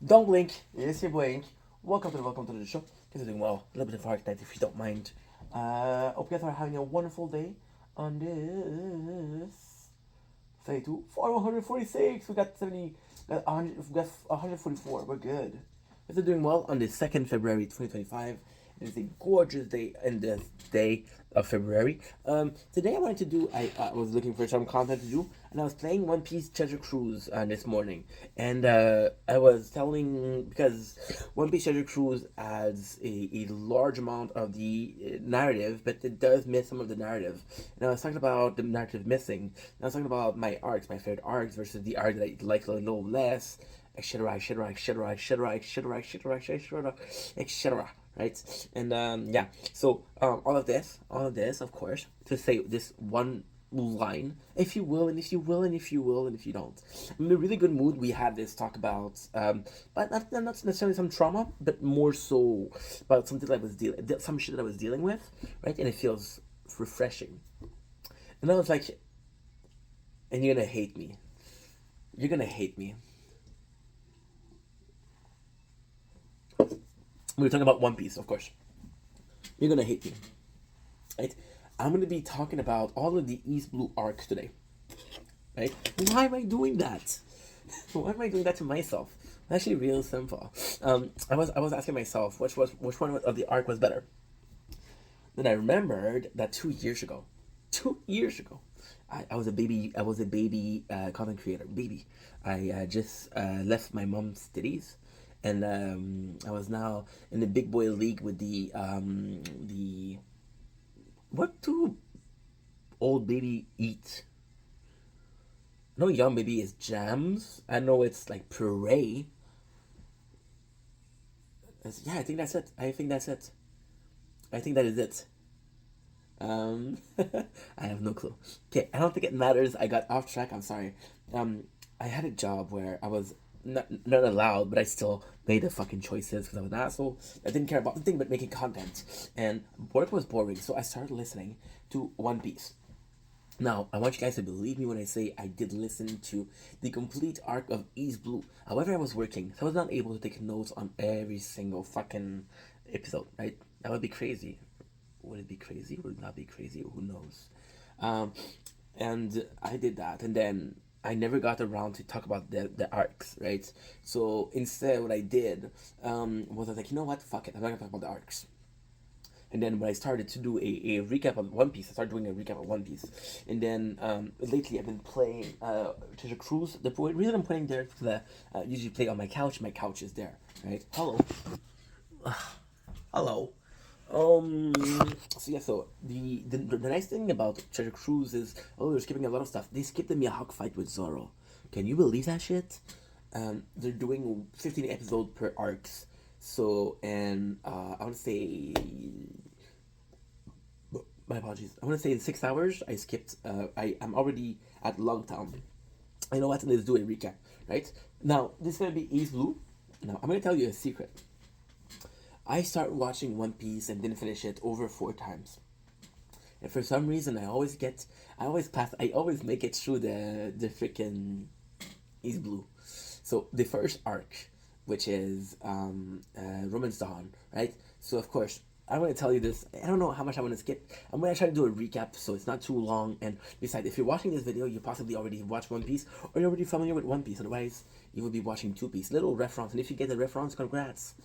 Don't blink. It's your boy Ink. Welcome to the show. Guys are doing well. A little bit of hard night if you don't mind. Hope you guys are having a wonderful day on this 32 for 146. We got 70. Got 100. We got 144. We're good. Guys are doing well on the 2nd February 2025. It is a gorgeous day in the day of February. Today I wanted to do. I was looking for some content to do, and I was playing One Piece Treasure Cruise this morning, and I was telling because One Piece Treasure Cruise adds a large amount of the narrative, but it does miss some of the narrative. And I was talking about the narrative missing. And I was talking about my arcs, my favorite arcs versus the arc that I like a little less, etc. Right? And yeah, so all of this, of course, to say this one line, if you will, and if you will, and if you will, and if you don't. I'm in a really good mood. We had this talk about, but not necessarily some trauma, but more so about something that I was some shit that I was dealing with, right? And it feels refreshing. And I was like, and you're gonna hate me. You're gonna hate me. We were talking about One Piece, of course. You're gonna hate me, right? I'm gonna be talking about all of the East Blue arcs today, right? Why am I doing that? Why am I doing that to myself? It's actually real simple. I was asking myself which one of the arc was better. Then I remembered that 2 years ago, 2 years ago, I was a baby. I was a baby content creator. Baby, I just left my mom's titties, and I was now in the big boy league with the what do old baby eat? No, young baby is jams. I know it's like puree. Yeah, I think that's it. I think that's it. I think that is it. I have no clue. Okay, I don't think it matters. I got off track. I'm sorry. I had a job where I was not allowed, but I still made the fucking choices because I was an asshole. I didn't care about anything but making content, and work was boring. So I started listening to One Piece. Now, I want you guys to believe me when I say I did listen to the complete arc of East Blue. However, I was working, so I was not able to take notes on every single fucking episode, right? That would be crazy. Would it be crazy? Would it not be crazy? Who knows? Um, and I did that, and then I never got around to talk about the arcs, right? So instead, what I did was I was like, you know what? Fuck it. I'm not gonna talk about the arcs. And then when I started to do a recap of One Piece, I started doing a recap of One Piece. And then lately I've been playing Treasure Cruise. The reason I'm playing there is because I usually play on my couch. My couch is there, right? Hello. Hello. So yeah, so the nice thing about Treasure Cruise is, oh, they're skipping a lot of stuff. They skipped the Mihawk fight with Zoro. Can you believe that shit? They're doing 15 episodes per arcs. So, and I want to say, my apologies. I want to say in 6 hours, I skipped. I'm already at Longtown. I know what, let's do a recap, right? Now, this is gonna be East Blue. Now, I'm gonna tell you a secret. I started watching One Piece and didn't finish it over 4 times. And for some reason, I always make it through the freaking East Blue. So the first arc, which is Romance Dawn, right? So of course, I'm gonna tell you this. I don't know how much I want to skip. I'm gonna try to do a recap so it's not too long. And besides, if you're watching this video, you possibly already watched One Piece or you're already familiar with One Piece. Otherwise, you would be watching Two Piece. Little reference, and if you get the reference, congrats.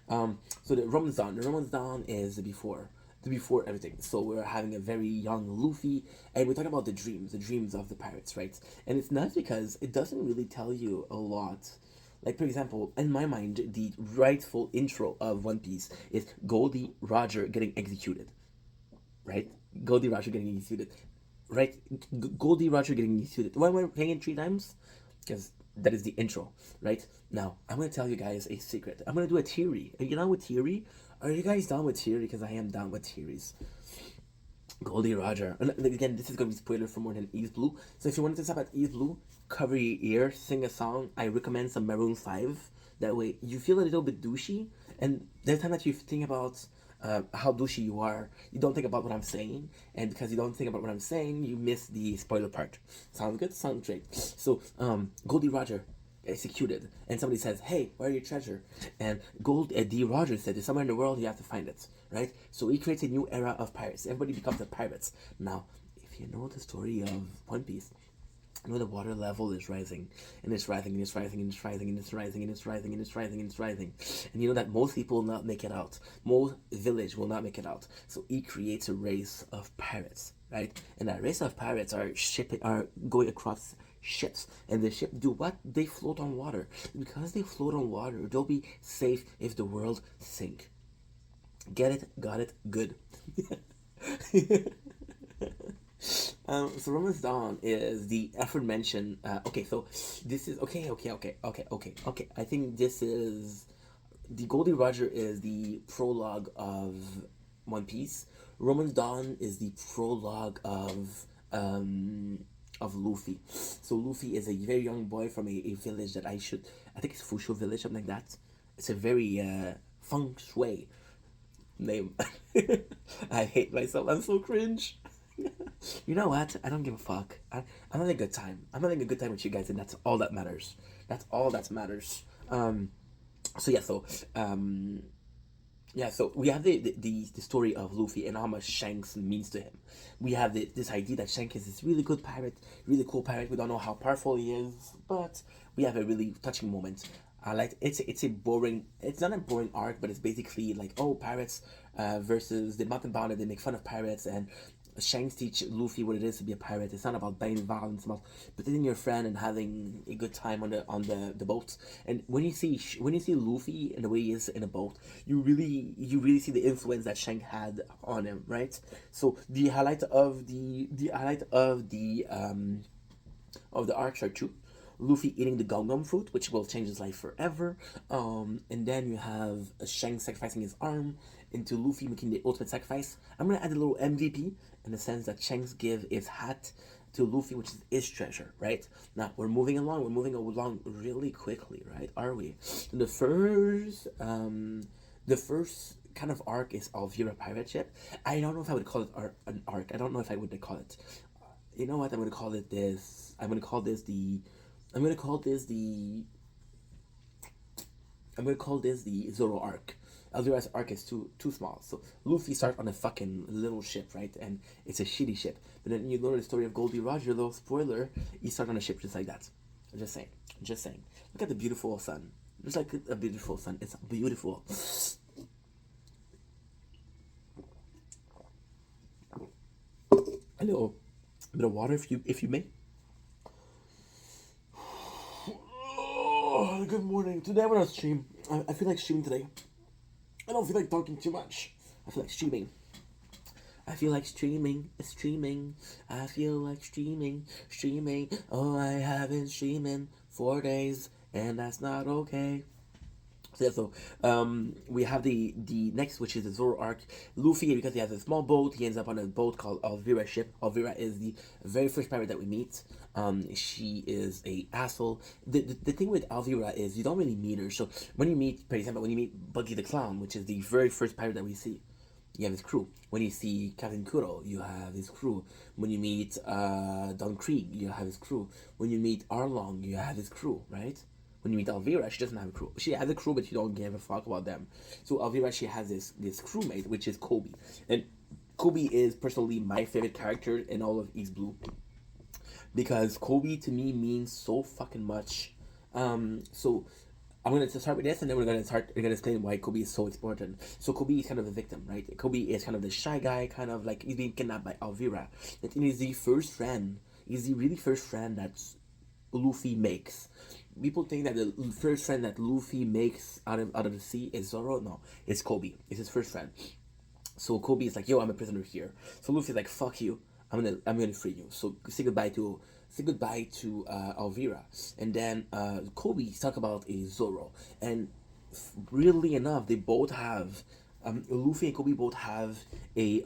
So the Romance Dawn. The Romance Dawn is the before everything. So we're having a very young Luffy, and we're talking about the dreams of the pirates, right? And it's nice because it doesn't really tell you a lot. Like, for example, in my mind, the rightful intro of One Piece is Goldie Roger getting executed, right? Goldie Roger getting executed, right? Goldie Roger getting executed. Why am I playing it 3 times? Because that is the intro, right? Now, I'm going to tell you guys a secret. I'm going to do a theory. Are you down with theory? Are you guys down with theory? Because I am down with theories. Goldie Roger. And again, this is going to be spoiler for more than East Blue. So if you wanted to stop at East Blue, cover your ear, sing a song. I recommend some Maroon 5. That way you feel a little bit douchey. And the time that you think about how douchey you are, you don't think about what I'm saying. And because you don't think about what I'm saying, you miss the spoiler part. Sounds good? Sounds great. So, Goldie Roger executed, and somebody says, "Hey, where are your treasure?" And Gold D. Rogers said, "It's somewhere in the world. You have to find it." Right? So he creates a new era of pirates. Everybody becomes a pirates now. If you know the story of One Piece, you know the water level is rising, and it's rising, and it's rising, and it's rising, and it's rising, and it's rising, and it's rising, and it's rising. And you know that most people will not make it out. Most village will not make it out. So he creates a race of pirates, right? And that race of pirates are going across ships, and the ship do what? They float on water. Because they float on water, they'll be safe if the world sink. Get it? Got it? Good. So Romance Dawn is the aforementioned. Okay, so this is okay. I think this is the Goldie Roger is the prologue of One Piece. Romance Dawn is the prologue of Luffy. So Luffy is a very young boy from a village that I think it's Fusho village, something like that. It's a very feng shui name. I hate myself. I'm so cringe. You know what? I don't give a fuck. I'm having a good time. I'm having a good time with you guys, and that's all that matters. That's all that matters. So yeah, so yeah, so we have the story of Luffy and how much Shanks means to him. We have this idea that Shanks is this really good pirate, really cool pirate. We don't know how powerful he is, but we have a really touching moment. Like it's a boring. It's not a boring arc, but it's basically like, oh, pirates versus the mountain bound, and they make fun of pirates, and Shanks teach Luffy what it is to be a pirate. It's not about banging violence, about protecting your friend and having a good time on the boat. And when you see Luffy and the way he is in a boat, you really see the influence that Shanks had on him, right? So the highlight of the arcs are two. Luffy eating the gum gum fruit, which will change his life forever. And then you have Shanks sacrificing his arm into Luffy making the ultimate sacrifice. I'm gonna add a little MVP in the sense that Shanks give his hat to Luffy, which is his treasure, right? Now we're moving along. We're moving along really quickly, right? Are we? The first kind of arc is Alvira pirate ship. I don't know if I would call it an arc. I don't know if I would call it. You know what? I'm gonna call it this. I'm gonna call this the. I'm gonna call this the. I'm gonna call this the Zoro arc. Elvira's arc is too small. So Luffy starts on a fucking little ship, right? And it's a shitty ship. But then you know the story of Goldie Roger, little spoiler, he starts on a ship just like that. I'm just saying. I'm just saying. Look at the beautiful sun. Just like a beautiful sun. It's beautiful. A little bit of water if you may. Oh, good morning. Today I want to stream. I feel like streaming today. I don't feel like talking too much. I feel like streaming. I feel like streaming. I feel like streaming. Oh, I have been streaming 4 days, and that's not okay. So yeah, so we have the next, which is the Zoro arc. Luffy, because he has a small boat, he ends up on a boat called Alvira ship. Alvira is the very first pirate that we meet. She is a asshole. The thing with Alvira is you don't really meet her. So when you meet, for example, when you meet Buggy the Clown, which is the very first pirate that we see, you have his crew. When you see Captain Kuro, you have his crew. When you meet Don Krieg, you have his crew. When you meet Arlong, you have his crew, right? When you meet Alvira, she doesn't have a crew. She has a crew, but she don't give a fuck about them. So Alvira, she has this crewmate, which is Koby. And Koby is personally my favorite character in all of East Blue. Because Koby to me means so fucking much. So I'm gonna start with this, and then we're gonna explain why Koby is so important. So Koby is kind of a victim, right? Koby is kind of the shy guy, kind of like he's being kidnapped by Alvira. And he's the first friend. He's the really first friend that Luffy makes. People think that the first friend that Luffy makes out of the sea is Zoro. No, it's Koby. It's his first friend. So Koby is like, yo, I'm a prisoner here. So Luffy's like, fuck you. I'm gonna free you. So say goodbye to Alvira, and then Koby talk about a Zoro, and weirdly enough, they both have Luffy and Koby both have a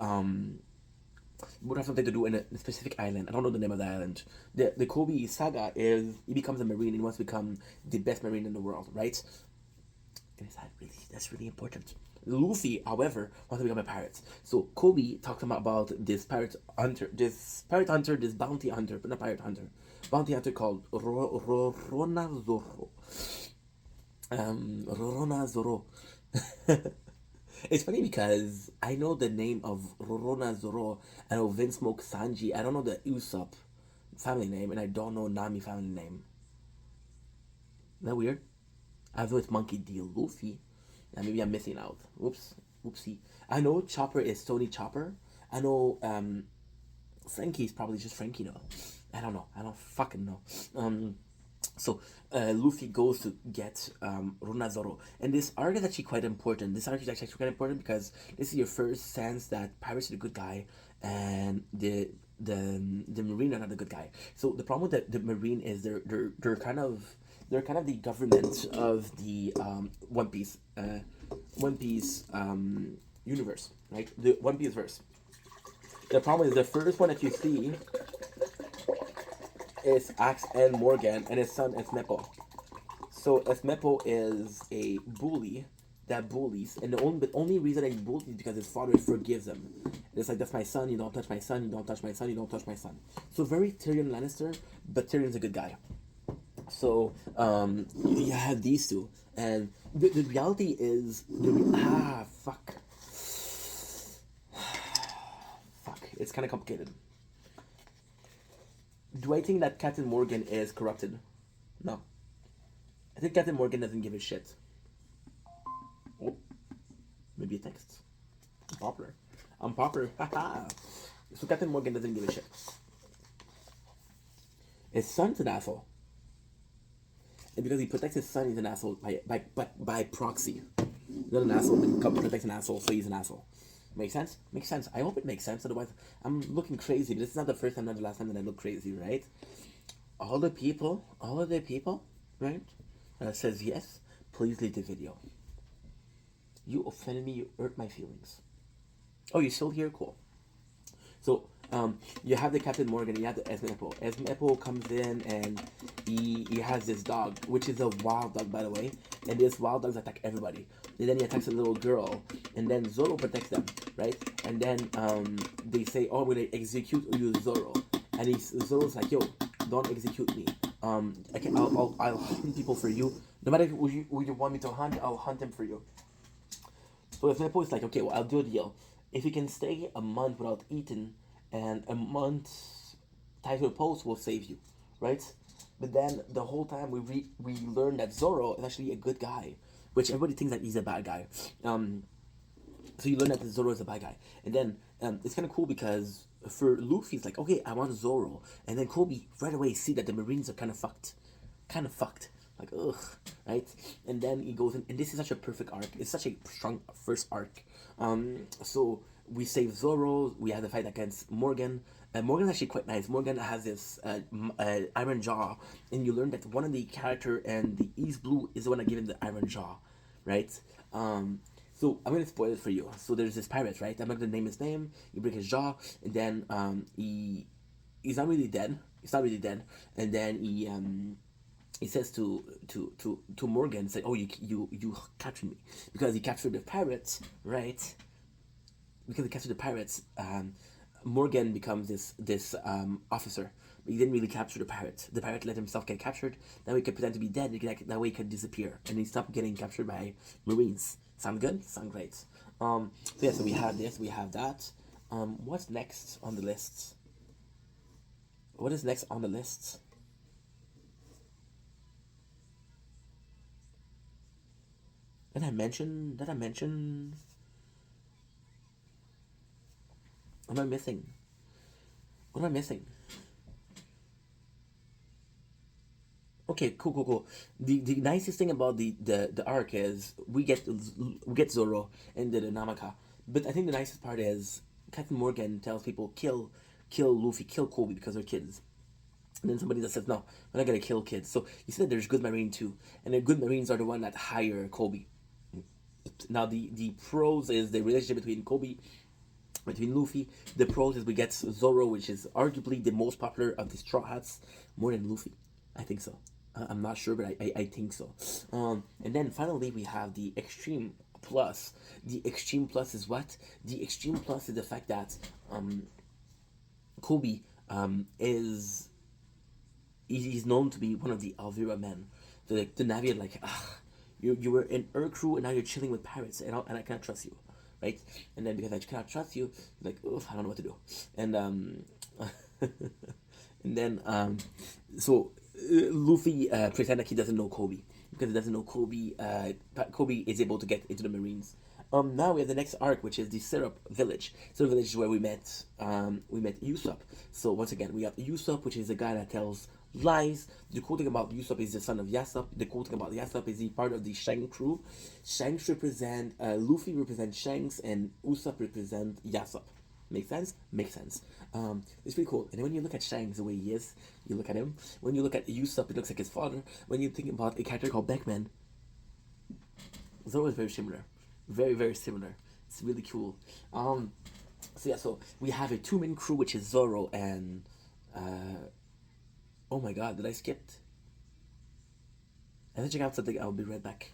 would have something to do in a specific island. I don't know the name of the island. The Koby saga is he becomes a marine and he wants to become the best marine in the world, right? And that's really important. Luffy, however, wants to become a pirate. So Koby talks about this bounty hunter, but not pirate hunter. bounty hunter called Rorona Zoro. Rorona Zoro. It's funny because I know the name of Rorona Zoro. I know Vince Smoke Sanji. I don't know the Usopp family name, and I don't know Nami family name. Isn't that weird? I know it's Monkey D. Luffy. And maybe I'm missing out. Oops. Oopsie. I know Chopper is Tony Chopper. I know Frankie's probably just Frankie though. I don't know. I don't fucking know. So Luffy goes to get Runazoro, and this arc is actually quite important. This arc is actually quite important because this is your first sense that pirates are the good guy, and the marine are not the good guy. So the problem with the marine is they're kind of the government of the One Piece universe, right? The One Piece verse. The problem is the first one that you see is Axe and Morgan, and his son is Meppo. So Esmepo is a bully that bullies, and the only reason that he bullies is because his father forgives him. It's like, that's my son, you don't touch my son, you don't touch my son, you don't touch my son. So very Tyrion Lannister, but Tyrion's a good guy. So you have these two, and the reality is fuck, it's kind of complicated. Do I think that Captain Morgan is corrupted? No. I think Captain Morgan doesn't give a shit. Oh, maybe a text. I'm popular. I'm popular. Haha. So Captain Morgan doesn't give a shit. His son's an asshole. And because he protects his son, he's an asshole by proxy. He's not an asshole, but he protects an asshole, so he's an asshole. Makes sense? Makes sense. I hope it makes sense. Otherwise, I'm looking crazy. But this is not the first time, not the last time that I look crazy, right? All of the people, right? Says yes. Please leave the video. You offended me. You hurt my feelings. Oh, you're still here? Cool. So, you have the Captain Morgan, and you have the Esmepo. Esmepo comes in, and he has this dog, which is a wild dog, by the way. And this wild dogs attack everybody. And then he attacks a little girl, and then Zoro protects them, right? And then they say, "Oh, I'm gonna execute you, Zoro." And Zoro's like, "Yo, don't execute me. I'll hunt people for you. No matter who you want me to hunt, I'll hunt them for you." So Esmepo is like, "Okay, well, I'll do a deal. If you can stay a month without eating, and a month tied to a post will save you, right?" But then the whole time we learn that Zoro is actually a good guy, which everybody thinks that he's a bad guy. So you learn that Zoro is a bad guy, and then it's kind of cool because for Luffy, it's like, okay, I want Zoro, and then Kobe right away see that the Marines are kind of fucked, like, ugh, right? And then he goes in, and this is such a perfect arc. It's such a strong first arc. So we save Zoro. We have the fight against Morgan. Morgan's actually quite nice. Morgan has this iron jaw, and you learn that one of the character and the East Blue is the one that gave him the iron jaw, right? So I'm gonna spoil it for you. So there's this pirate, right? I'm not gonna name his name. You break his jaw, and then he's not really dead. He's not really dead, and then he says to Morgan, say, "Oh, you captured me," because he captured the pirates, right? Because he captured the pirates, Morgan becomes this officer. But he didn't really capture the pirate. The pirate let himself get captured. That way he could pretend to be dead. That way he could disappear, and he stopped getting captured by Marines. Sound good? Sound great. So yeah, so we have this, we have that. What's next on the list? What is next on the list? Did I mention? What am I missing? What am I missing? Okay, cool. The nicest thing about the arc is we get Zoro and the Namaka, but I think the nicest part is Captain Morgan tells people kill Luffy, kill Kobe because they're kids. And then somebody that says, "No, we're not gonna kill kids." So you said there's good Marine too, and the good Marines are the one that hire Kobe. Now the pros is the relationship between Luffy. The pros is we get Zoro, which is arguably the most popular of the Straw Hats, more than Luffy. I think so. I'm not sure, but I think so. And then finally we have the Extreme Plus. The Extreme Plus is what? The Extreme Plus is the fact that Kobe is he's known to be one of the Elvira men. The Navi are like, ah, you were in Ur crew and now you're chilling with pirates and I cannot trust you, right? And then because I cannot trust you, you're like, oh, I don't know what to do, and and then Luffy pretend like he doesn't know Kobe because he doesn't know Kobe. Kobe is able to get into the Marines. Now we have the next arc, which is the Syrup Village. Syrup Village is where we met Usopp. So once again, we have Usopp, which is a guy that tells lies. The cool thing about Usopp is the son of Yasop. The cool thing about Yasop is he part of the Shang crew. Shanks represent Luffy represents Shanks, and Usopp represent Yasop. Make sense? Makes sense. It's pretty cool. And when you look at Shanks the way he is, you look at him. When you look at Usopp, it looks like his father. When you think about a character called Beckman, Zoro is very similar. Very, very similar. It's really cool. So yeah, so we have a two-man crew, which is Zoro and oh my god, did I skip? I have to check out something. I'll be right back.